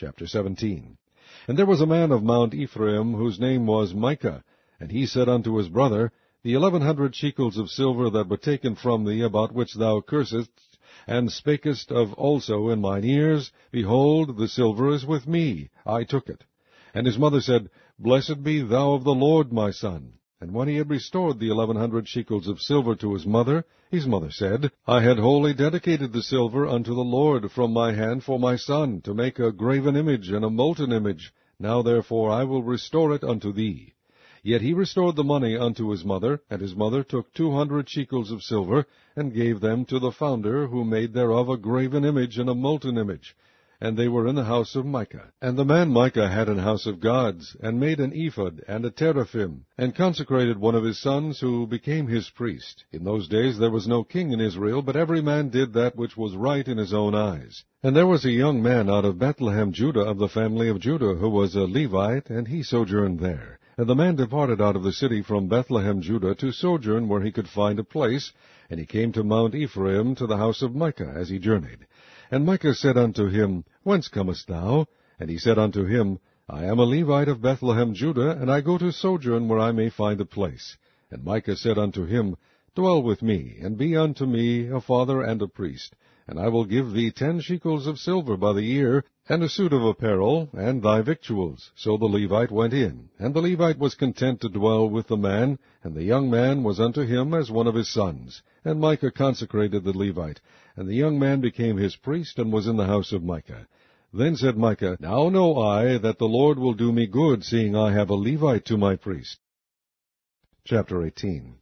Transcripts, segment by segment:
Chapter 17. And there was a man of Mount Ephraim, whose name was Micah, and he said unto his brother, The 1100 shekels of silver that were taken from thee, about which thou cursedst, and spakest of also in mine ears, behold, the silver is with me, I took it. And his mother said, Blessed be thou of the Lord, my son. And when he had restored the 1100 shekels of silver to his mother said, I had wholly dedicated the silver unto the Lord from my hand for my son, to make a graven image and a molten image. Now therefore I will restore it unto thee. Yet he restored the money unto his mother, and his mother took 200 shekels of silver, and gave them to the founder, who made thereof a graven image and a molten image. And they were in the house of Micah. And the man Micah had an house of gods, and made an ephod and a teraphim, and consecrated one of his sons, who became his priest. In those days there was no king in Israel, but every man did that which was right in his own eyes. And there was a young man out of Bethlehem, Judah, of the family of Judah, who was a Levite, and he sojourned there. And the man departed out of the city from Bethlehem, Judah, to sojourn where he could find a place, and he came to Mount Ephraim, to the house of Micah, as he journeyed. And Micah said unto him, Whence comest thou? And he said unto him, I am a Levite of Bethlehem, Judah, and I go to sojourn where I may find a place. And Micah said unto him, Dwell with me, and be unto me a father and a priest. And I will give thee 10 shekels of silver by the year, and a suit of apparel, and thy victuals. So the Levite went in, and the Levite was content to dwell with the man, and the young man was unto him as one of his sons. And Micah consecrated the Levite, and the young man became his priest, and was in the house of Micah. Then said Micah, Now know I that the Lord will do me good, seeing I have a Levite to my priest. Chapter 18.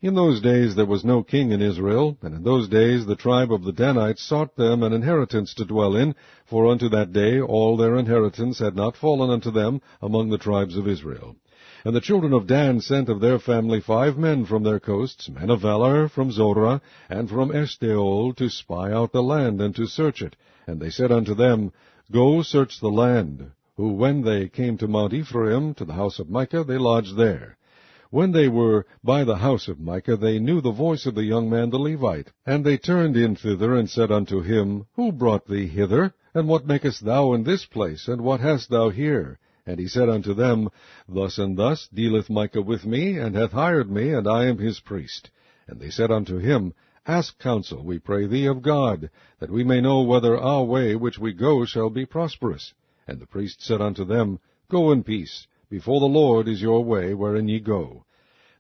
In those days there was no king in Israel, and in those days the tribe of the Danites sought them an inheritance to dwell in, for unto that day all their inheritance had not fallen unto them among the tribes of Israel. And the children of Dan sent of their family 5 men from their coasts, men of valor, from Zorah, and from Eshtaol, to spy out the land, and to search it. And they said unto them, Go search the land. Who, when they came to Mount Ephraim, to the house of Micah, they lodged there. When they were by the house of Micah, they knew the voice of the young man the Levite. And they turned in thither, and said unto him, Who brought thee hither? And what makest thou in this place? And what hast thou here? And he said unto them, Thus and thus dealeth Micah with me, and hath hired me, and I am his priest. And they said unto him, Ask counsel, we pray thee, of God, that we may know whether our way which we go shall be prosperous. And the priest said unto them, Go in peace. Before the Lord is your way, wherein ye go.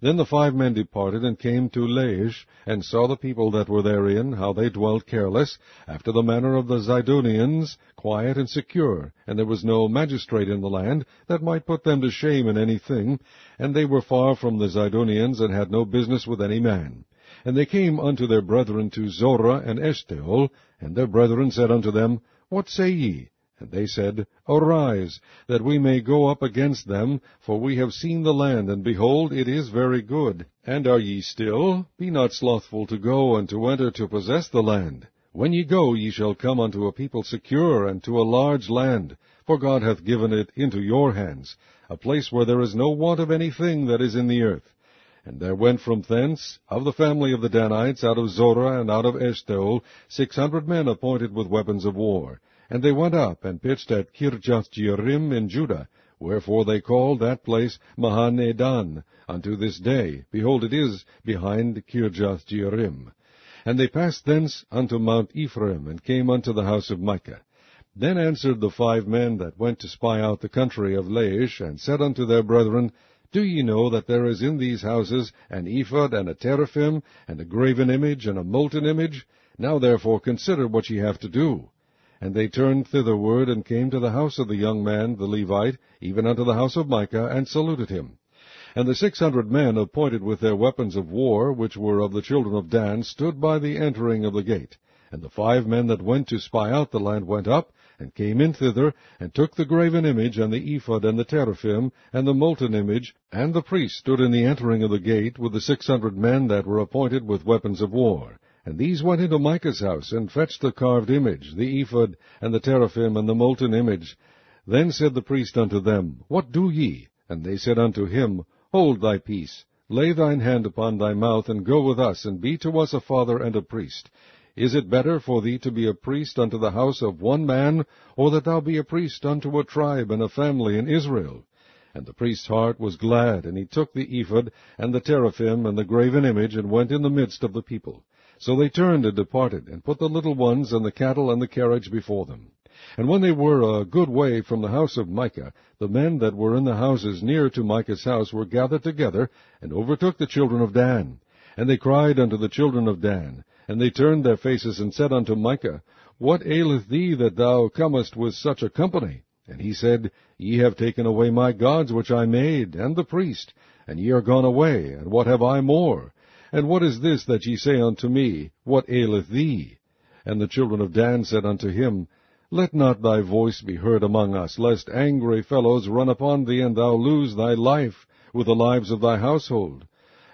Then the 5 men departed, and came to Laish, and saw the people that were therein, how they dwelt careless, after the manner of the Zidonians, quiet and secure, and there was no magistrate in the land that might put them to shame in any thing, and they were far from the Zidonians, and had no business with any man. And they came unto their brethren to Zorah and Eshtaol, and their brethren said unto them, What say ye? And they said, Arise, that we may go up against them, for we have seen the land, and behold, it is very good. And are ye still? Be not slothful to go, and to enter to possess the land. When ye go, ye shall come unto a people secure, and to a large land, for God hath given it into your hands, a place where there is no want of anything that is in the earth. And there went from thence, of the family of the Danites, out of Zorah and out of Eshtaol, 600 men appointed with weapons of war. And they went up, and pitched at Kirjath-jearim in Judah, wherefore they called that place Mahanedan, unto this day. Behold, it is behind Kirjath-jearim. And they passed thence unto Mount Ephraim, and came unto the house of Micah. Then answered the 5 men that went to spy out the country of Laish, and said unto their brethren, Do ye know that there is in these houses an ephod, and a teraphim, and a graven image, and a molten image? Now therefore consider what ye have to do. And they turned thitherward, and came to the house of the young man, the Levite, even unto the house of Micah, and saluted him. And the 600 men appointed with their weapons of war, which were of the children of Dan, stood by the entering of the gate. And the 5 men that went to spy out the land went up, and came in thither, and took the graven image, and the ephod, and the teraphim, and the molten image, and the priest stood in the entering of the gate, with the 600 men that were appointed with weapons of war. And these went into Micah's house, and fetched the carved image, the ephod, and the teraphim, and the molten image. Then said the priest unto them, What do ye? And they said unto him, Hold thy peace, lay thine hand upon thy mouth, and go with us, and be to us a father and a priest. Is it better for thee to be a priest unto the house of one man, or that thou be a priest unto a tribe and a family in Israel? And the priest's heart was glad, and he took the ephod, and the teraphim, and the graven image, and went in the midst of the people. So they turned and departed, and put the little ones, and the cattle, and the carriage before them. And when they were a good way from the house of Micah, the men that were in the houses near to Micah's house were gathered together, and overtook the children of Dan. And they cried unto the children of Dan, and they turned their faces, and said unto Micah, What aileth thee that thou comest with such a company? And he said, Ye have taken away my gods which I made, and the priest, and ye are gone away, and what have I more? And what is this that ye say unto me, What aileth thee? And the children of Dan said unto him, Let not thy voice be heard among us, lest angry fellows run upon thee, and thou lose thy life with the lives of thy household.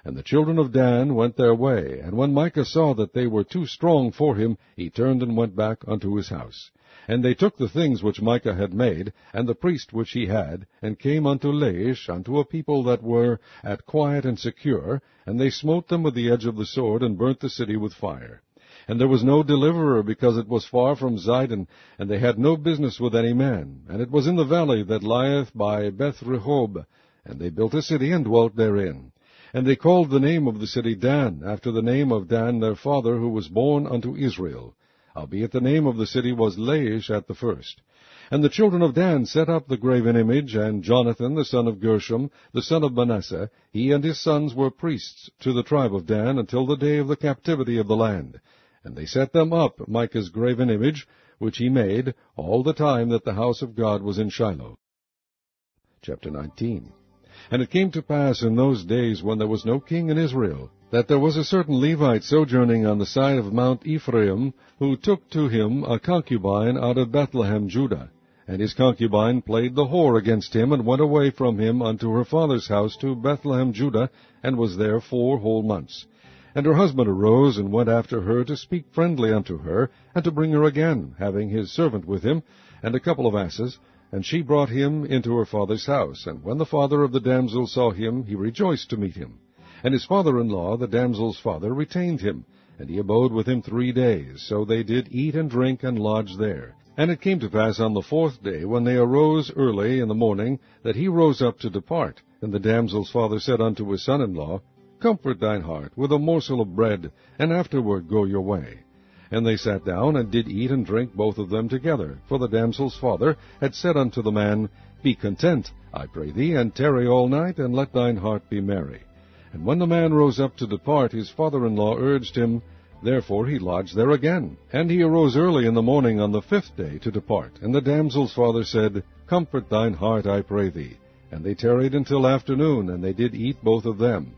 And the children of Dan went their way, and when Micah saw that they were too strong for him, he turned and went back unto his house. And they took the things which Micah had made, and the priest which he had, and came unto Laish, unto a people that were at quiet and secure, and they smote them with the edge of the sword, and burnt the city with fire. And there was no deliverer, because it was far from Zidon, and they had no business with any man. And it was in the valley that lieth by Beth-rehob. And they built a city, and dwelt therein. And they called the name of the city Dan, after the name of Dan their father, who was born unto Israel. Howbeit the name of the city was Laish at the first. And the children of Dan set up the graven image, and Jonathan the son of Gershom, the son of Manasseh, he and his sons were priests to the tribe of Dan, until the day of the captivity of the land. And they set them up, Micah's graven image, which he made, all the time that the house of God was in Shiloh. Chapter 19. And it came to pass in those days, when there was no king in Israel, that there was a certain Levite sojourning on the side of Mount Ephraim, who took to him a concubine out of Bethlehem, Judah. And his concubine played the whore against him, and went away from him unto her father's house to Bethlehem, Judah, and was there 4 whole months. And her husband arose, and went after her to speak friendly unto her, and to bring her again, having his servant with him, and a couple of asses. And she brought him into her father's house. And when the father of the damsel saw him, he rejoiced to meet him. And his father-in-law, the damsel's father, retained him, and he abode with him 3 days. So they did eat and drink, and lodge there. And it came to pass on the 4th day, when they arose early in the morning, that he rose up to depart. And the damsel's father said unto his son-in-law, Comfort thine heart with a morsel of bread, and afterward go your way. And they sat down, and did eat and drink both of them together. For the damsel's father had said unto the man, Be content, I pray thee, and tarry all night, and let thine heart be merry. And when the man rose up to depart, his father-in-law urged him. Therefore he lodged there again. And he arose early in the morning on the 5th day to depart. And the damsel's father said, Comfort thine heart, I pray thee. And they tarried until afternoon, and they did eat both of them.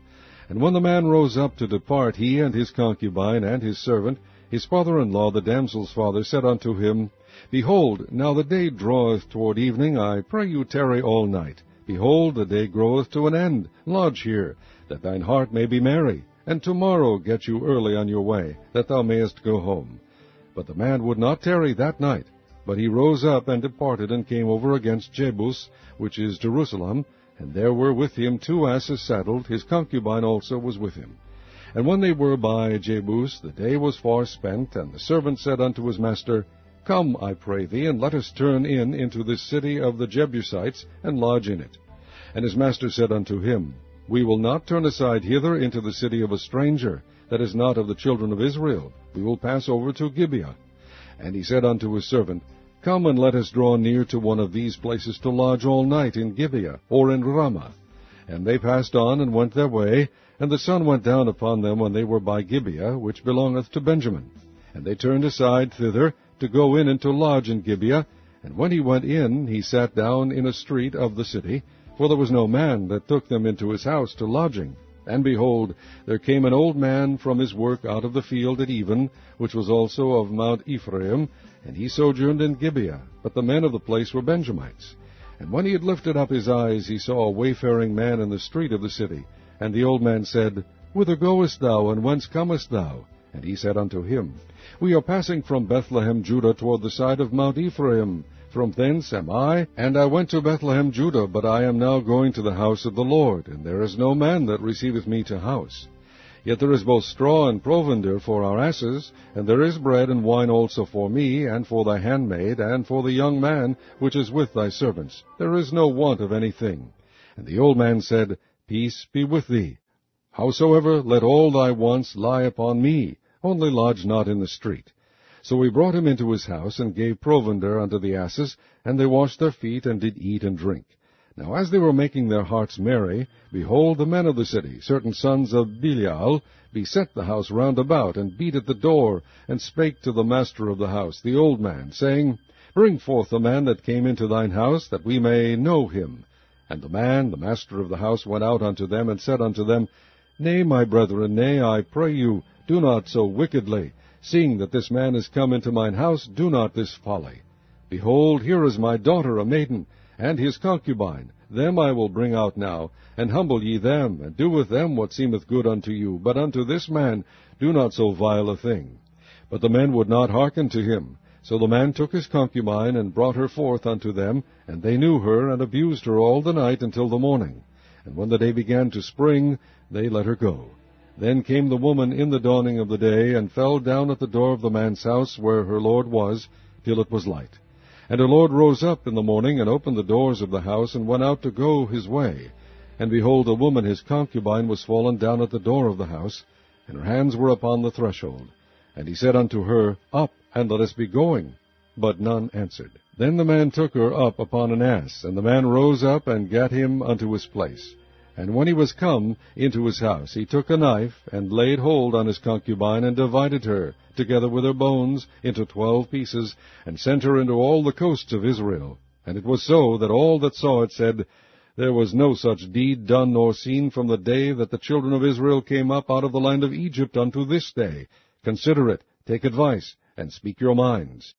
And when the man rose up to depart, he and his concubine and his servant, his father-in-law, the damsel's father, said unto him, Behold, now the day draweth toward evening, I pray you tarry all night. Behold, the day groweth to an end. Lodge here, that thine heart may be merry, and tomorrow get you early on your way, that thou mayest go home. But the man would not tarry that night, but he rose up and departed, and came over against Jebus, which is Jerusalem, and there were with him 2 asses saddled. His concubine also was with him. And when they were by Jebus, the day was far spent, and the servant said unto his master, Come, I pray thee, and let us turn in into this city of the Jebusites, and lodge in it. And his master said unto him, We will not turn aside hither into the city of a stranger, that is not of the children of Israel. We will pass over to Gibeah. And he said unto his servant, Come, and let us draw near to one of these places to lodge all night in Gibeah, or in Ramah. And they passed on, and went their way, and the sun went down upon them when they were by Gibeah, which belongeth to Benjamin. And they turned aside thither, to go in and to lodge in Gibeah. And when he went in, he sat down in a street of the city, for there was no man that took them into his house to lodging. And behold, there came an old man from his work out of the field at even, which was also of Mount Ephraim, and he sojourned in Gibeah. But the men of the place were Benjamites. And when he had lifted up his eyes, he saw a wayfaring man in the street of the city. And the old man said, Whither goest thou, and whence comest thou? And he said unto him, We are passing from Bethlehem, Judah, toward the side of Mount Ephraim. From thence am I, and I went to Bethlehem, Judah, but I am now going to the house of the Lord, and there is no man that receiveth me to house. Yet there is both straw and provender for our asses, and there is bread and wine also for me, and for thy handmaid, and for the young man which is with thy servants. There is no want of anything. And the old man said, Peace be with thee. Howsoever, let all thy wants lie upon me, only lodge not in the street. So we brought him into his house, and gave provender unto the asses, and they washed their feet, and did eat and drink. Now as they were making their hearts merry, behold, the men of the city, certain sons of Belial, beset the house round about, and beat at the door, and spake to the master of the house, the old man, saying, Bring forth the man that came into thine house, that we may know him. And the man, the master of the house, went out unto them, and said unto them, Nay, my brethren, nay, I pray you, do not so wickedly. Seeing that this man is come into mine house, do not this folly. Behold, here is my daughter, a maiden, and his concubine. Them I will bring out now, and humble ye them, and do with them what seemeth good unto you. But unto this man do not so vile a thing. But the men would not hearken to him. So the man took his concubine, and brought her forth unto them, and they knew her, and abused her all the night until the morning. And when the day began to spring, they let her go. Then came the woman in the dawning of the day, and fell down at the door of the man's house, where her lord was, till it was light. And her lord rose up in the morning, and opened the doors of the house, and went out to go his way. And behold, a woman his concubine was fallen down at the door of the house, and her hands were upon the threshold. And he said unto her, Up, and let us be going. But none answered. Then the man took her up upon an ass, and the man rose up, and gat him unto his place. And when he was come into his house, he took a knife, and laid hold on his concubine, and divided her, together with her bones, into 12 pieces, and sent her into all the coasts of Israel. And it was so, that all that saw it said, There was no such deed done nor seen from the day that the children of Israel came up out of the land of Egypt unto this day. Consider it, take advice, and speak your minds.